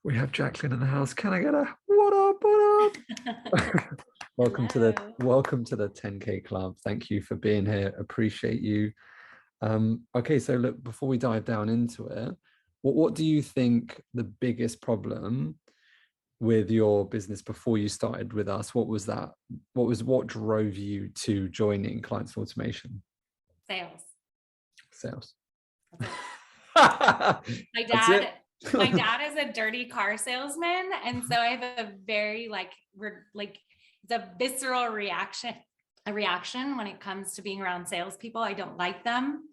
We have Jacklyn in the house. Can I get a what up? What up? Hello. Welcome to the 10K club. Thank you for being here. Appreciate you. Okay, so look, before we dive down into it, what do you think the biggest problem with your business before you started with us? What was that? What drove you to joining Clients for Automation? Sales. Sales. That's it. My That's it. dad, my dad is a dirty car salesman. And so I have a very it's a visceral reaction when it comes to being around salespeople. I don't like them.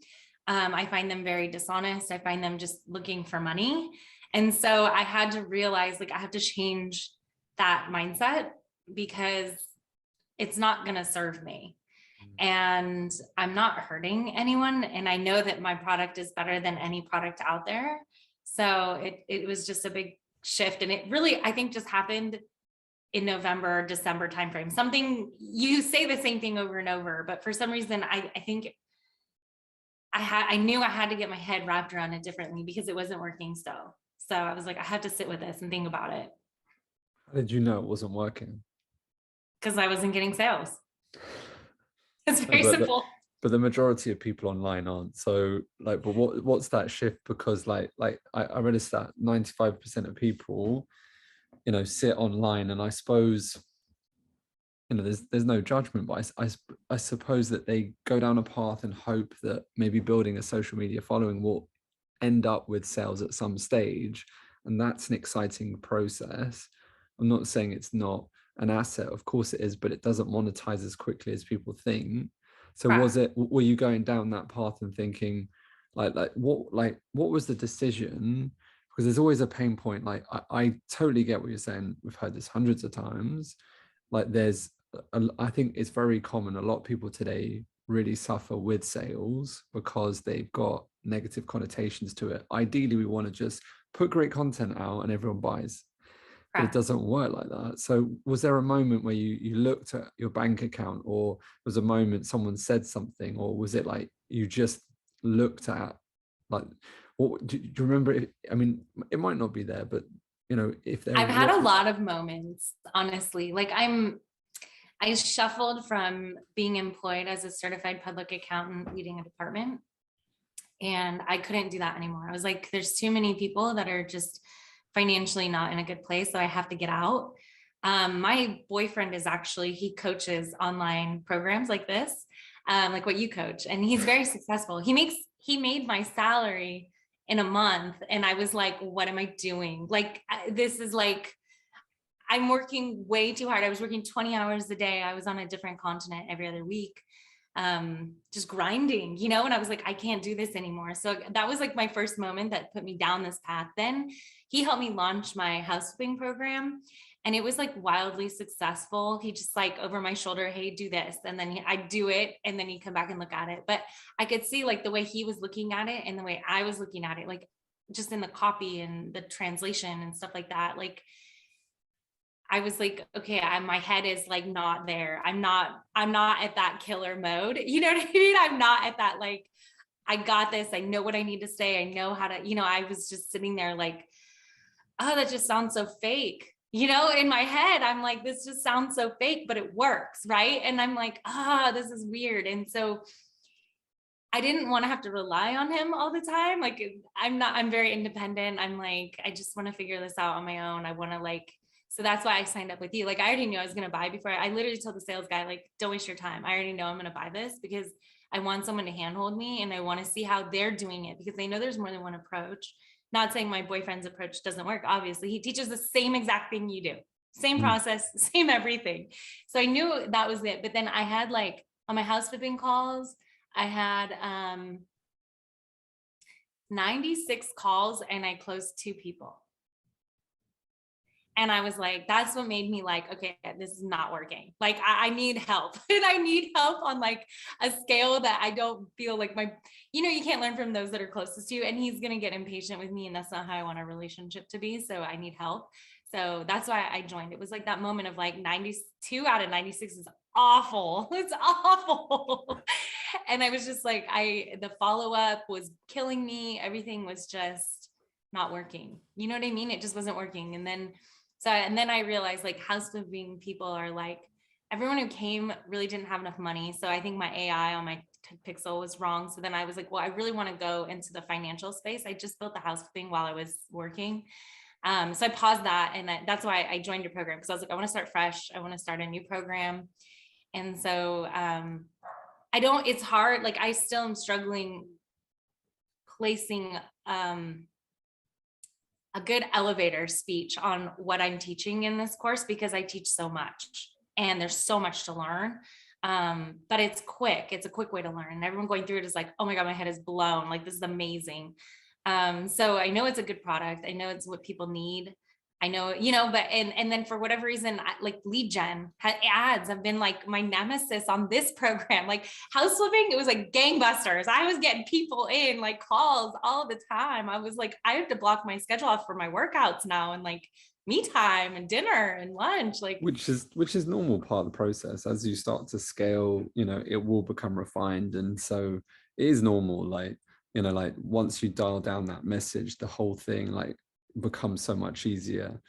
I find them very dishonest. I find them just looking for money. And so I had to realize I have to change that mindset because it's not going to serve me. And I'm not hurting anyone. And I know that my product is better than any product out there. So it was just a big shift. And it really, I think, just happened in November, December timeframe. Something, you say the same thing over and over, but for some reason, I think I knew I had to get my head wrapped around it differently because it wasn't working still. So I was like, I have to sit with this and think about it How did you know it wasn't working? because I wasn't getting sales. It's No, very simple. but the majority of people online aren't. So but what's that shift? Because I read a stat, 95% of people, sit online, and I suppose, there's no judgment, but I suppose that they go down a path and hope that maybe building a social media following will end up with sales at some stage. And that's an exciting process. I'm not saying it's not an asset, of course it is, but it doesn't monetize as quickly as people think. So Correct. were you going down that path and thinking what was the decision? Because there's always a pain point. I totally get what you're saying. We've heard this hundreds of times. I think it's very common. A lot of people today really suffer with sales because they've got negative connotations to it. Ideally, we want to just put great content out and everyone buys, but it Correct. doesn't work like that. So was there a moment where you looked at your bank account, or was a moment someone said something, or was it like you just looked at, like, what do you remember? I mean, it might not be there, but if there, I've had what? a lot of moments, honestly. I shuffled from being employed as a certified public accountant leading a department, and I couldn't do that anymore. I was like, there's too many people that are just financially not in a good place, so I have to get out. My boyfriend is actually, he coaches online programs like this, like what you coach, and he's very successful. He made my salary in a month, and I was like, what am I doing? This is like, I'm working way too hard. I was working 20 hours a day. I was on a different continent every other week, just grinding, and I was like, I can't do this anymore. So that was like my first moment that put me down this path. Then he helped me launch my houseflipping program, and it was like wildly successful. He just like over my shoulder, hey, do this. And then I'd do it. And then he'd come back and look at it. But I could see like the way he was looking at it and the way I was looking at it, like just in the copy and the translation and stuff like that. Like, I was like, okay, my head is like not there. I'm not at that killer mode. You know what I mean? I'm not at that, like, I got this. I know what I need to say. I know how to, I was just sitting there like, oh, that just sounds so fake. In my head, I'm like, this just sounds so fake, but it works. Right. And I'm like, this is weird. And so I didn't want to have to rely on him all the time. Like, I'm very independent. I'm like, I just want to figure this out on my own. I want to so that's why I signed up with you. Like, I already knew I was going to buy before. I literally told the sales guy, like, don't waste your time. I already know I'm going to buy this because I want someone to handhold me and I want to see how they're doing it because they know there's more than one approach. Not saying my boyfriend's approach doesn't work. Obviously, he teaches the same exact thing you do, same Mm. process, same everything. So I knew that was it. But then I had like on my house flipping calls, I had 96 calls and I closed 2 people. And I was like, that's what made me like, okay, this is not working. Like, I need help. And I need help on like a scale that I don't feel like you can't learn from those that are closest to you. And he's going to get impatient with me. And that's not how I want a relationship to be. So I need help. So that's why I joined. It was like that moment of like 92 out of 96 is awful. It's awful. And I was just like, the follow-up was killing me. Everything was just not working. You know what I mean? It just wasn't working. And then I realized like house flipping people are like, everyone who came really didn't have enough money. So I think my AI on my Pixel was wrong. So then I was like, well, I really want to go into the financial space. I just built the house flipping while I was working. So I paused that, and that's why I joined your program, because I was like, I want to start fresh. I want to start a new program. And so it's hard. Like I still am struggling placing a good elevator speech on what I'm teaching in this course, because I teach so much and there's so much to learn. But it's quick. It's a quick way to learn. And everyone going through it is like, oh my God, my head is blown. Like, this is amazing. So I know it's a good product. I know it's what people need. I know, but, and then for whatever reason, like lead gen ads have been like my nemesis on this program. Like house flipping, it was like gangbusters. I was getting people in like calls all the time. I was like, I have to block my schedule off for my workouts now, and like me time and dinner and lunch, like, which is normal part of the process. As you start to scale, it will become refined, and so it is normal. Like, like once you dial down that message, the whole thing like becomes so much easier.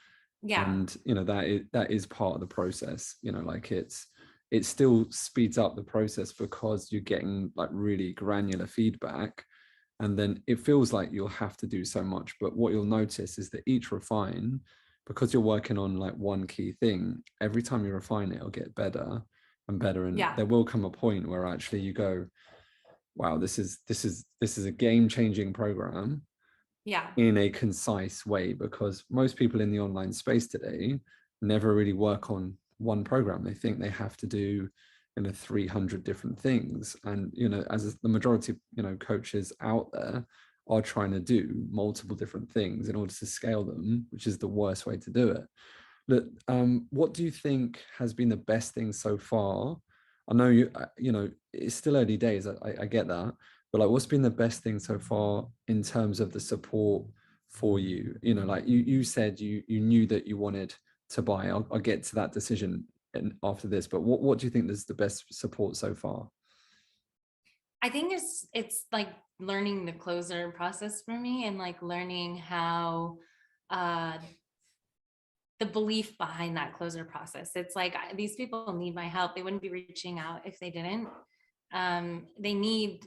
yeah, And that is part of the process. Like it still speeds up the process because you're getting like really granular feedback, and then it feels like you'll have to do so much. But what you'll notice is that each refine, because you're working on like one key thing, every time you refine it, it'll get better and better. And yeah, there will come a point where actually you go, wow, this is a game-changing program yeah, in a concise way, because most people in the online space today never really work on one program. They think they have to do 300 different things, and as the majority of coaches out there are trying to do multiple different things in order to scale them, which is the worst way to do it. Look, what do you think has been the best thing so far? I know it's still early days. I get that, but like, what's been the best thing so far in terms of the support for you? Like you said, you knew that you wanted to buy. I'll get to that decision after this, but what do you think is the best support so far? I think it's like learning the closer process for me, and like learning how uh the belief behind that closer process. It's like, these people need my help. They wouldn't be reaching out if they didn't. They need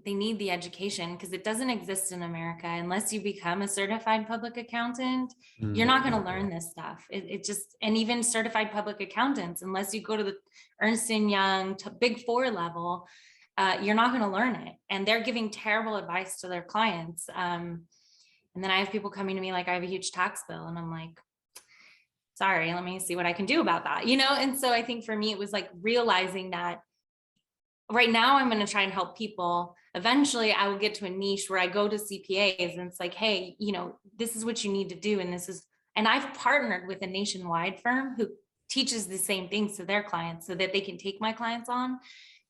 the education, because it doesn't exist in America. Unless you become a certified public accountant, you're Mm. not going to learn this stuff. It just, and even certified public accountants, unless you go to the Ernst & Young to Big Four level, you're not going to learn it. And they're giving terrible advice to their clients. And then I have people coming to me like, I have a huge tax bill, and I'm like, sorry, let me see what I can do about that, And so I think for me, it was like realizing that right now I'm going to try and help people. Eventually I will get to a niche where I go to CPAs and it's like, hey, this is what you need to do. And I've partnered with a nationwide firm who teaches the same things to their clients so that they can take my clients on,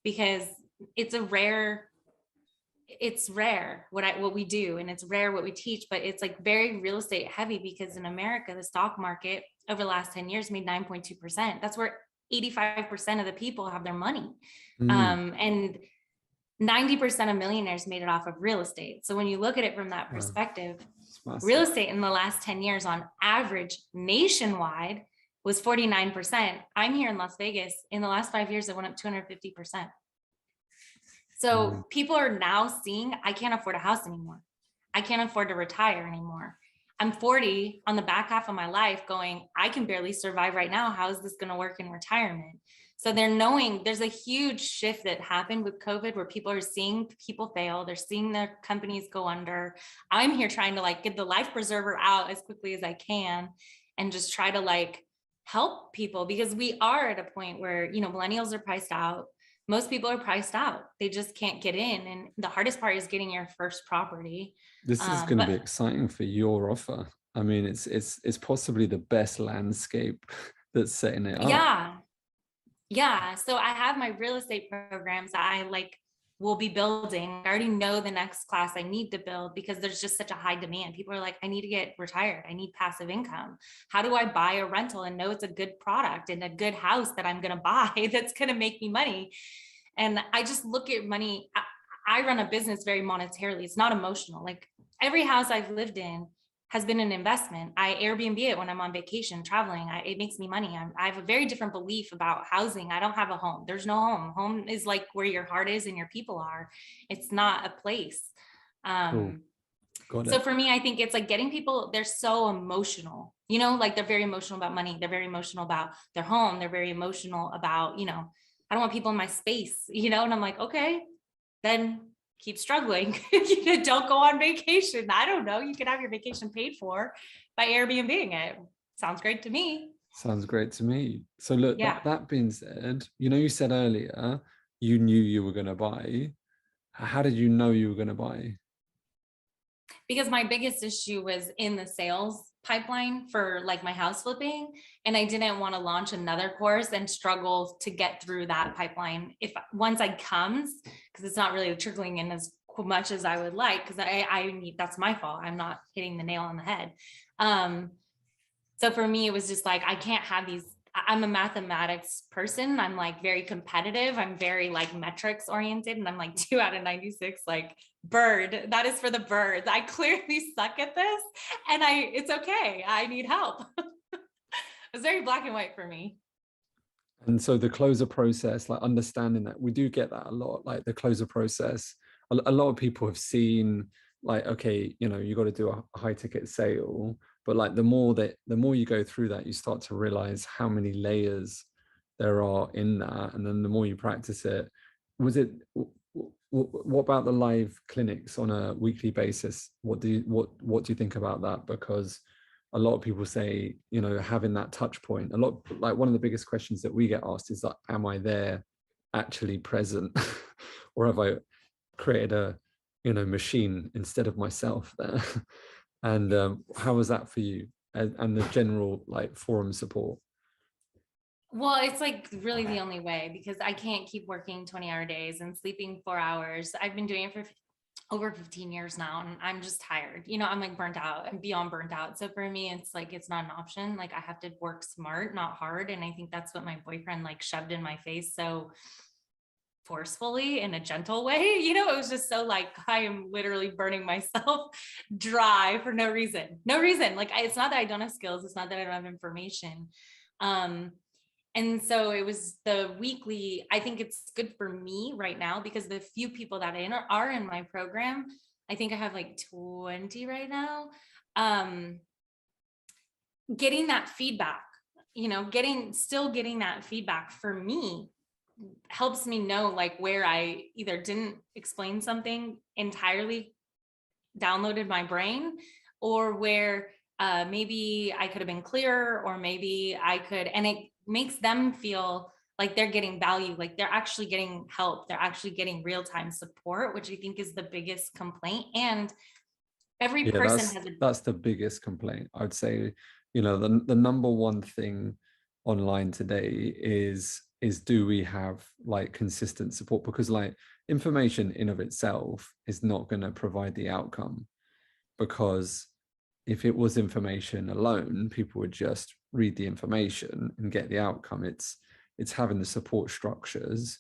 because it's rare what we do, and it's rare what we teach, but it's like very real estate heavy, because in America, the stock market over the last 10 years made 9.2%. That's where 85% of the people have their money. Mm. And 90% of millionaires made it off of real estate. So when you look at it from that Wow, perspective, it's massive. real estate in the last 10 years on average nationwide was 49%. I'm here in Las Vegas. In the last 5 years, it went up 250%. So Mm. people are now seeing, I can't afford a house anymore. I can't afford to retire anymore. I'm 40 on the back half of my life going, I can barely survive right now. How is this going to work in retirement? So they're knowing there's a huge shift that happened with COVID, where people are seeing people fail. They're seeing their companies go under. I'm here trying to like get the life preserver out as quickly as I can and just try to like help people, because we are at a point where, millennials are priced out. Most people are priced out. They just can't get in. And the hardest part is getting your first property. This is going to be But exciting for your offer. I mean, it's possibly the best landscape that's setting it up. yeah, yeah. So I have my real estate programs that I like will be building. I already know the next class I need to build, because there's just such a high demand. People are like, I need to get retired. I need passive income. How do I buy a rental and know it's a good product and a good house that I'm going to buy that's going to make me money? And I just look at money. I run a business very monetarily. It's not emotional. Like every house I've lived in has been an investment. I Airbnb it when I'm on vacation, traveling. It makes me money. I have a very different belief about housing. I don't have a home. There's no home. Home is like where your heart is and your people are. It's not a place. Cool. Got So it. for me, I think it's like getting people, they're so emotional, you know, like they're very emotional about money. They're very emotional about their home. They're very emotional about, you know, I don't want people in my space, you know, and I'm like, okay, then keep struggling. You know, don't go on vacation. I don't know. You can have your vacation paid for by Airbnb-ing it. Sounds great to me. Sounds great to me. So look, Yeah. that being said, you know, you said earlier you knew you were going to buy. How did you know you were going to buy? Because my biggest issue was in the sales pipeline for like my house flipping, and I didn't want to launch another course and struggle to get through that pipeline if once I comes, because it's not really trickling in as much as I would like, because I need, that's my fault, I'm not hitting the nail on the head. So for me, it was just like, I can't have these. I'm a mathematics person. I'm like very competitive. I'm very like metrics oriented. And I'm like 2 out of 96, like bird. That is for the birds. I clearly suck at this. And it's okay. I need help. It's very black and white for me. And so the closer process, like understanding that, we do get that a lot, like the closer process. A lot of people have seen like, okay, you know, you got to do a high ticket sale, but like the more you go through that, you start to realize how many layers there are in that. And then the more you practice it, was it, what about the live clinics on a weekly basis? What do you think about that? Because a lot of people say, you know, having that touch point, a lot, like one of the biggest questions that we get asked is like, am I there actually present? Or have I created a, you know, machine instead of myself there? And how was that for you, and the general like forum support? Well, it's like really the only way, because I can't keep working 20-hour days and sleeping 4 hours. I've been doing it for over 15 years now, and I'm just tired. You know, I'm like burnt out. I'm beyond burnt out. So for me, it's like, it's not an option. Like I have to work smart, not hard. And I think that's what my boyfriend like shoved in my face so forcefully in a gentle way. You know, it was just so like, I am literally burning myself dry for no reason. No reason. Like it's not that I don't have skills. It's not that I don't have information. Um, and so it was the weekly. I think it's good for me right now because the few people that are in my program, I think I have like 20 right now. Getting that feedback, you know, still getting that feedback for me helps me know like where I either didn't explain something entirely, downloaded my brain, or where maybe I could have been clearer, or maybe I could, and it makes them feel like they're getting value, like they're actually getting help, they're actually getting real-time support, which I think is the biggest complaint. And every Yeah, person has a, that's the biggest complaint. I'd say, you know, the number one thing online today is do we have like consistent support? Because like information in of itself is not going to provide the outcome, because if it was information alone, people would just read the information and get the outcome. It's having the support structures.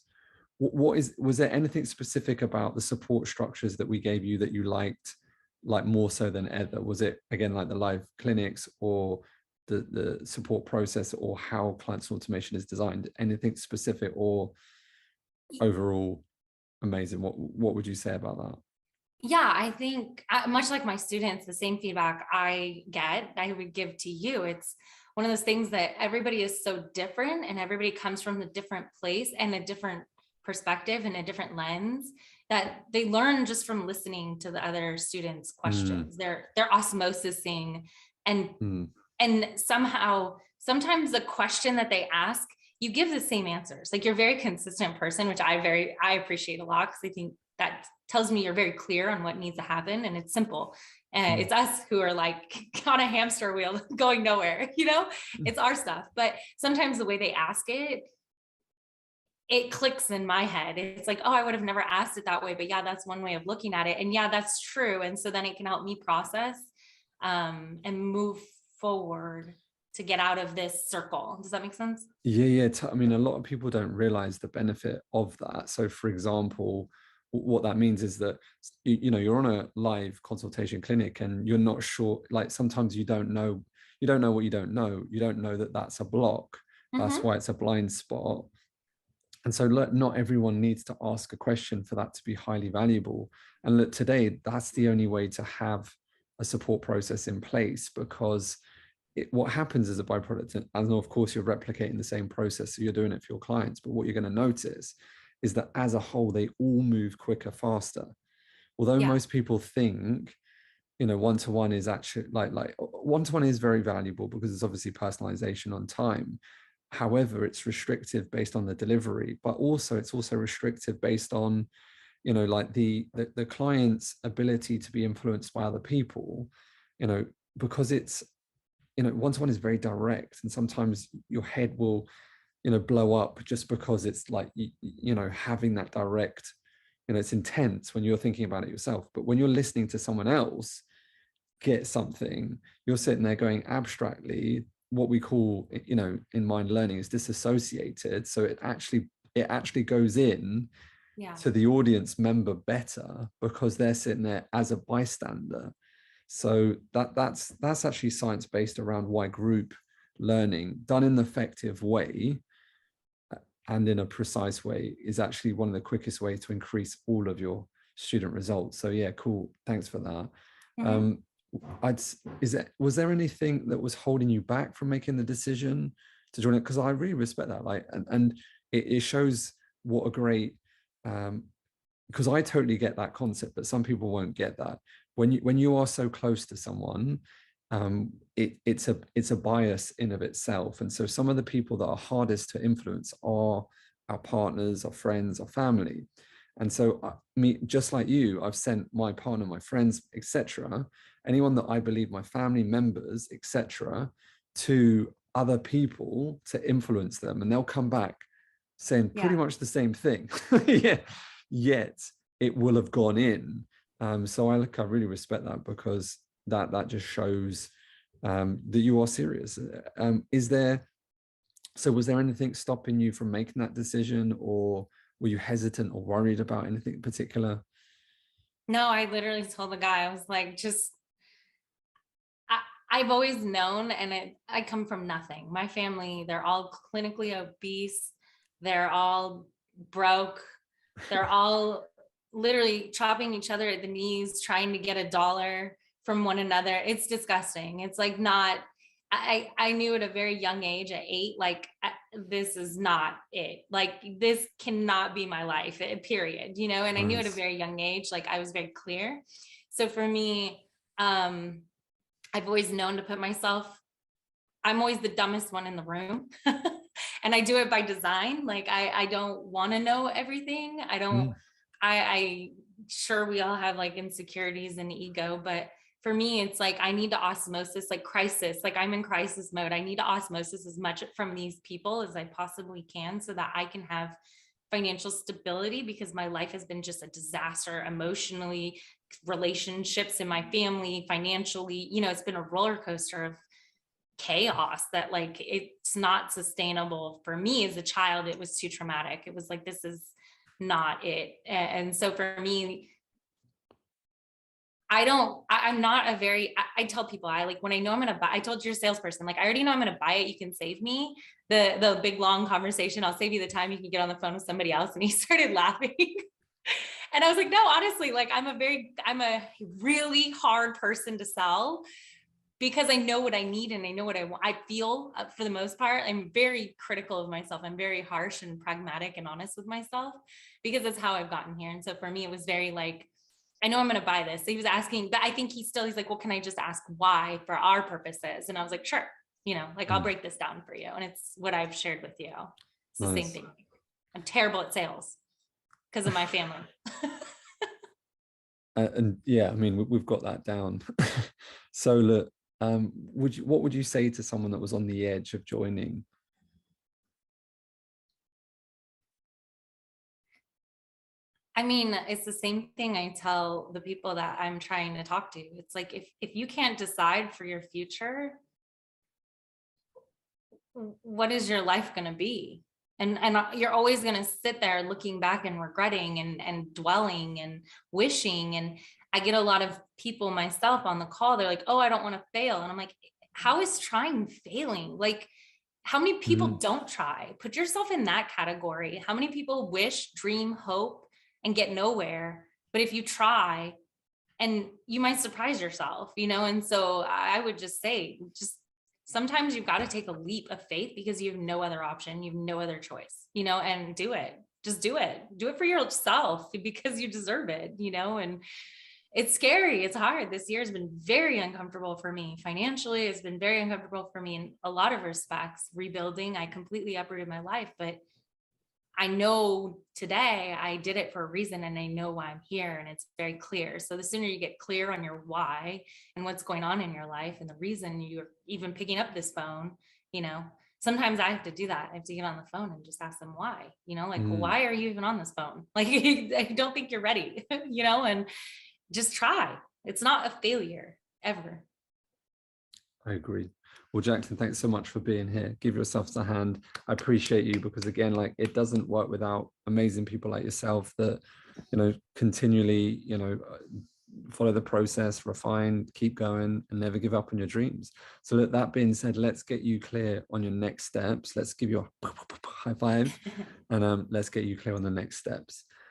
Was there anything specific about the support structures that we gave you that you liked, like more so than other? Was it again like the live clinics, or the support process, or how clients automation is designed? Anything specific, or overall amazing? What would you say about that? yeah, I think much like my students, the same feedback I get, I would give to you. It's one of those things that everybody is so different and everybody comes from a different place and a different perspective and a different lens, that they learn just from listening to the other students' Mm, questions. They're osmosising, and mm, somehow sometimes the question that they ask, you give the same answers. Like you're a very consistent person, which I appreciate a lot, because I think that tells me you're very clear on what needs to happen, and it's simple. And mm. it's us who are like on a hamster wheel going nowhere, you know, it's our stuff. But sometimes the way they ask it, it clicks in my head. It's like, oh, I would have never asked it that way, but yeah, that's one way of looking at it. And yeah, that's true. And so then it can help me process and move forward to get out of this circle. Does that make sense? Yeah, yeah. I mean, a lot of people don't realize the benefit of that. So, for example, what that means is that you know, you're on a live consultation clinic and you're not sure, like sometimes you don't know what you don't know. You don't know that that's a block. That's why it's a blind spot. And so look, not everyone needs to ask a question for that to be highly valuable. And look, today, that's the only way to have a support process in place, because what happens as a byproduct, and of course you're replicating the same process, so you're doing it for your clients, but what you're going to notice is that as a whole, they all move quicker, faster. Although most people think, you know, one-to-one is actually like one-to-one is very valuable because it's obviously personalization on time. However, it's restrictive based on the delivery, but also it's also restrictive based on, you know, like the client's ability to be influenced by other people, you know, because it's, you know, one-to-one is very direct, and sometimes your head will, you know, blow up just because it's like, you know, having that direct, you know, it's intense when you're thinking about it yourself. But when you're listening to someone else get something, you're sitting there going abstractly, what we call, you know, in mind learning is disassociated. So it actually goes in to the audience member better because they're sitting there as a bystander. So that's actually science-based around why group learning done in an effective way and in a precise way is actually one of the quickest ways to increase all of your student results. So yeah, cool. Thanks for that. Was there anything that was holding you back from making the decision to join it? Because I really respect that. Like, and it shows what a great, because I totally get that concept, but some people won't get that. When you are so close to someone, it's a bias in of itself. And so some of the people that are hardest to influence are our partners, our friends, our family. And so me, just like you, I've sent my partner, my friends, etc., anyone that I believe, my family members, etc., to other people to influence them, and they'll come back saying pretty much the same thing. Yeah, yet it will have gone in. So I really respect that, because that just shows that you are serious. Was there anything stopping you from making that decision, or were you hesitant or worried about anything in particular? No, I literally told the guy, I was like, I've always known, and I come from nothing. My family, they're all clinically obese. They're all broke. They're all literally chopping each other at the knees, trying to get $1 from one another. It's disgusting. It's like not, I knew at a very young age, at 8, like, this is not it. Like, this cannot be my life, period, you know? And I knew at a very young age, like, I was very clear. So for me, I've always known to put myself, I'm always the dumbest one in the room. And I do it by design. Like, I don't want to know everything. I sure we all have like insecurities and ego, but for me, it's like, I need to osmosis, like crisis, like I'm in crisis mode. I need to osmosis as much from these people as I possibly can so that I can have financial stability, because my life has been just a disaster emotionally, relationships in my family, financially, you know, it's been a roller coaster of chaos that, like, it's not sustainable for me. As a child, it was too traumatic. It was like, this is not it. And so for me, I'm not a very, I tell people, I like, when I know I'm going to buy, I told your salesperson, like, I already know I'm going to buy it. You can save me the big, long conversation. I'll save you the time. You can get on the phone with somebody else. And he started laughing. And I was like, no, honestly, like, I'm a really hard person to sell, because I know what I need and I know what I want. I feel, for the most part, I'm very critical of myself. I'm very harsh and pragmatic and honest with myself, because that's how I've gotten here. And so for me, it was very like, I know I'm going to buy this. So he was asking, but I think he's like, well, can I just ask why for our purposes? And I was like, sure. You know, like, I'll break this down for you. And it's what I've shared with you. It's the same thing. I'm terrible at sales because of my family. And yeah, I mean, we've got that down. So look, what would you say to someone that was on the edge of joining? I mean, it's the same thing I tell the people that I'm trying to talk to. It's like, if you can't decide for your future, what is your life going to be? And you're always going to sit there looking back and regretting and dwelling and wishing. And I get a lot of people myself on the call, they're like, oh, I don't want to fail. And I'm like, how is trying failing? Like, how many people don't try? Put yourself in that category. How many people wish, dream, hope, and get nowhere? But if you try, and you might surprise yourself, you know? And so I would just say, just sometimes you've got to take a leap of faith because you have no other option. You have no other choice, you know, and do it. Just do it. Do it for yourself because you deserve it, you know? And it's scary. It's hard. This year has been very uncomfortable for me financially. It's been very uncomfortable for me in a lot of respects. Rebuilding, I completely uprooted my life, but I know today I did it for a reason and I know why I'm here and it's very clear. So the sooner you get clear on your why and what's going on in your life and the reason you're even picking up this phone, you know, sometimes I have to do that. I have to get on the phone and just ask them why, you know, like, why are you even on this phone? Like, I don't think you're ready, you know, and just try. It's not a failure ever. I agree. Well, Jacklyn, thanks so much for being here. Give yourselves a hand. I appreciate you because, again, like, it doesn't work without amazing people like yourself that, you know, continually, you know, follow the process, refine, keep going, and never give up on your dreams. So that being said, let's get you clear on your next steps. Let's give you a high five and let's get you clear on the next steps.